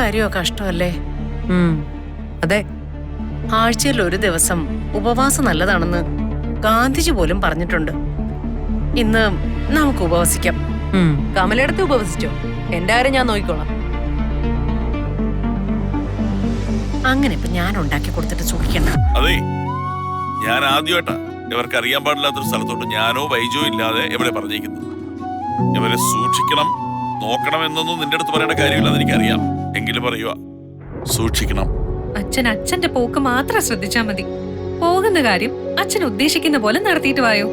കാര്യമോ കഷ്ടമല്ലേ? അതെ. ആഴ്ചയിൽ ഒരു ദിവസം ഉപവാസം നല്ലതാണെന്ന് ഗാന്ധിജി പോലും പറഞ്ഞിട്ടുണ്ട്. ഇന്ന് നമുക്ക് ഉപവസിക്കാം. കമലയിടത്ത് ഉപവസിച്ചോ? എന്റെ കാര്യം ഞാൻ നോക്കിക്കോളാം. അങ്ങനെ ഇപ്പൊ ഞാൻ ഉണ്ടാക്കി കൊടുത്തിട്ട് സൂക്ഷിക്കണ്ട. അതെ, ഞാൻ ആദ്യമായിട്ടാ ഇവർക്ക് അറിയാൻ പാടില്ലാത്തൊരു സ്ഥലത്തോട്ട് ഞാനോ വൈജോ ഇല്ലാതെ ഇവരെ പറഞ്ഞേക്കുന്നത്. ഇവരെ സൂക്ഷിക്കണം, നോക്കണം എന്നൊന്നും നിന്റെ അടുത്ത് പറയേണ്ട കാര്യമില്ലെന്ന് എനിക്കറിയാം. എങ്കിലും പറയുക, സൂക്ഷിക്കണം. അച്ഛൻ അച്ഛന്റെ പോക്ക് മാത്രം ശ്രദ്ധിച്ചാ മതി. പോകുന്ന കാര്യം അച്ഛൻ ഉദ്ദേശിക്കുന്ന പോലെ നടത്തിയിട്ട് വായോ.